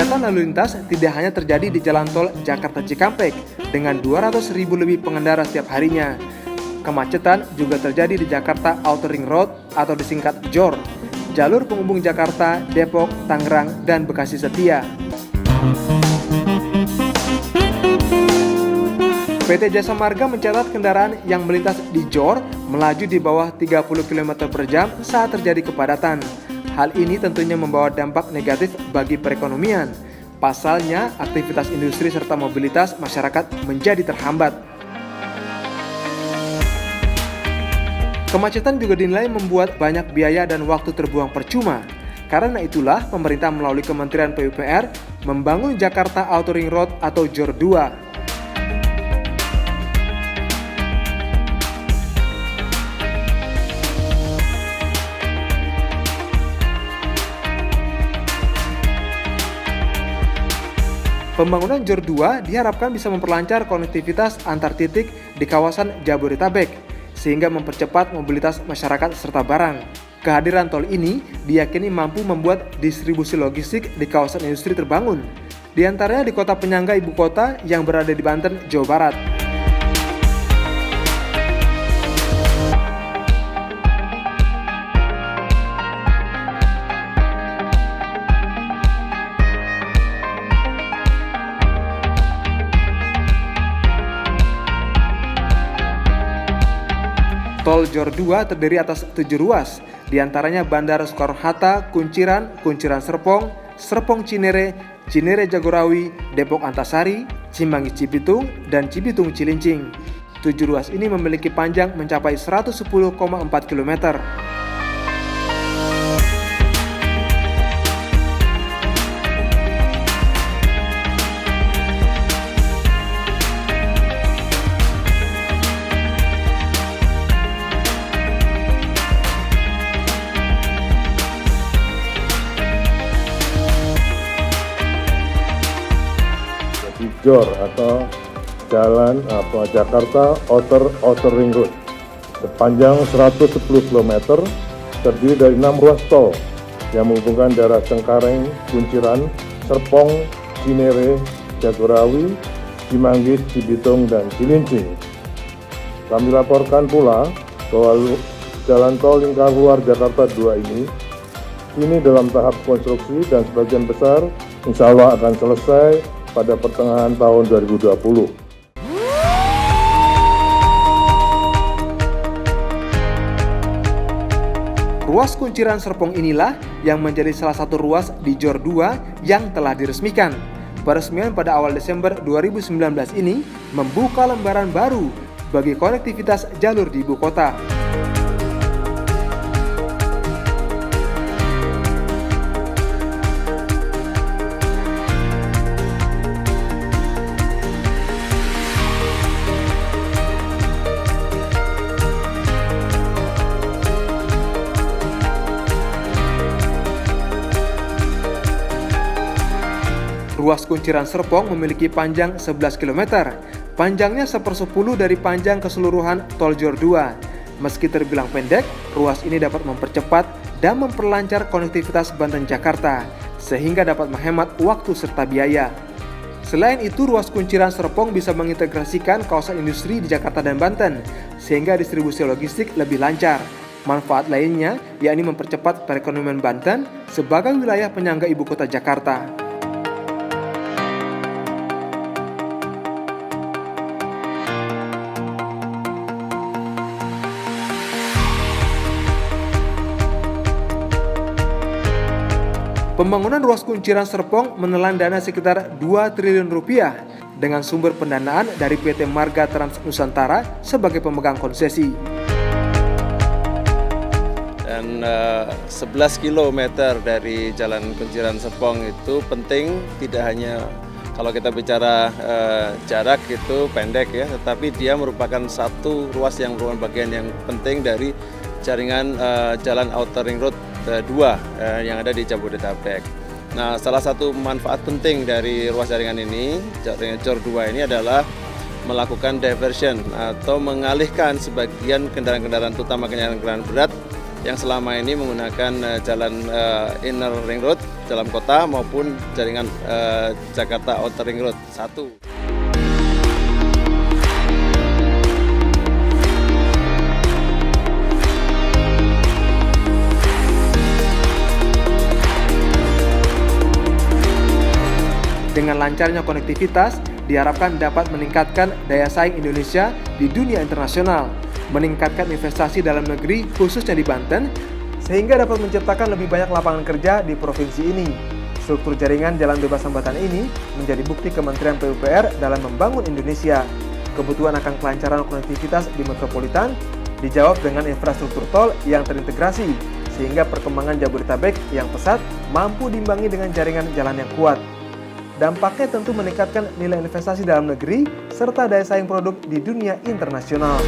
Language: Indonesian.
Kepadatan lalu lintas tidak hanya terjadi di jalan tol Jakarta Cikampek dengan 200.000 lebih pengendara setiap harinya. Kemacetan juga terjadi di Jakarta Outer Ring Road atau disingkat JOR, jalur penghubung Jakarta, Depok, Tangerang, dan Bekasi Setia. PT Jasa Marga mencatat kendaraan yang melintas di JOR melaju di bawah 30 km per jam saat terjadi kepadatan. Hal ini tentunya membawa dampak negatif bagi perekonomian. Pasalnya, aktivitas industri serta mobilitas masyarakat menjadi terhambat. Kemacetan juga dinilai membuat banyak biaya dan waktu terbuang percuma. Karena itulah, pemerintah melalui Kementerian PUPR membangun Jakarta Outer Ring Road atau JOR 2. Pembangunan JOR 2 diharapkan bisa memperlancar konektivitas antar titik di kawasan Jabodetabek, sehingga mempercepat mobilitas masyarakat serta barang. Kehadiran tol ini diyakini mampu membuat distribusi logistik di kawasan industri terbangun, di antaranya di kota penyangga ibu kota yang berada di Banten, Jawa Barat. Tol JOR 2 terdiri atas 7 ruas, diantaranya Bandara Soekarno-Hatta, Kunciran, Kunciran Serpong, Serpong Cinere, Cinere Jagorawi, Depok Antasari, Cimanggis Cibitung, dan Cibitung Cilincing. 7 ruas ini memiliki panjang mencapai 110,4 km. JOR atau Jalan Jakarta Outer Ring Road sepanjang 110 km terdiri dari 6 ruas tol yang menghubungkan daerah Cengkareng, Kunciran, Serpong, Cinere, Jagorawi, Cimanggis, Cibitung, dan Cilincing. Kami laporkan pula bahwa jalan tol lingkar luar Jakarta 2 ini dalam tahap konstruksi dan sebagian besar insya Allah akan selesai pada pertengahan tahun 2020. Ruas Kunciran Serpong inilah yang menjadi salah satu ruas di JOR 2 yang telah diresmikan. Peresmian pada awal Desember 2019 ini membuka lembaran baru bagi konektivitas jalur di ibu kota. Ruas Kunciran Serpong memiliki panjang 11 km, panjangnya 1/10 dari panjang keseluruhan tol JOR 2. Meski terbilang pendek, ruas ini dapat mempercepat dan memperlancar konektivitas Banten-Jakarta, sehingga dapat menghemat waktu serta biaya. Selain itu, ruas Kunciran Serpong bisa mengintegrasikan kawasan industri di Jakarta dan Banten, sehingga distribusi logistik lebih lancar. Manfaat lainnya yakni mempercepat perekonomian Banten sebagai wilayah penyangga ibu kota Jakarta. Pembangunan ruas Kunciran Serpong menelan dana sekitar 2 triliun rupiah dengan sumber pendanaan dari PT Marga Trans Nusantara sebagai pemegang konsesi. Dan 11 km dari Jalan Kunciran Serpong itu penting, tidak hanya kalau kita bicara jarak itu pendek ya, tetapi dia merupakan satu ruas yang merupakan bagian yang penting dari jaringan Jalan Outer Ring Road 2 yang ada di Jabodetabek. Nah, salah satu manfaat penting dari ruas jaringan ini, jaringan JOR 2 ini adalah melakukan diversion atau mengalihkan sebagian kendaraan-kendaraan, terutama kendaraan berat, yang selama ini menggunakan jalan inner ring road dalam kota maupun jaringan Jakarta Outer Ring Road 1. Dengan lancarnya konektivitas, diharapkan dapat meningkatkan daya saing Indonesia di dunia internasional, meningkatkan investasi dalam negeri khususnya di Banten, sehingga dapat menciptakan lebih banyak lapangan kerja di provinsi ini. Struktur jaringan jalan bebas hambatan ini menjadi bukti Kementerian PUPR dalam membangun Indonesia. Kebutuhan akan kelancaran konektivitas di metropolitan dijawab dengan infrastruktur tol yang terintegrasi, sehingga perkembangan Jabodetabek yang pesat mampu diimbangi dengan jaringan jalan yang kuat. Dampaknya tentu meningkatkan nilai investasi dalam negeri serta daya saing produk di dunia internasional.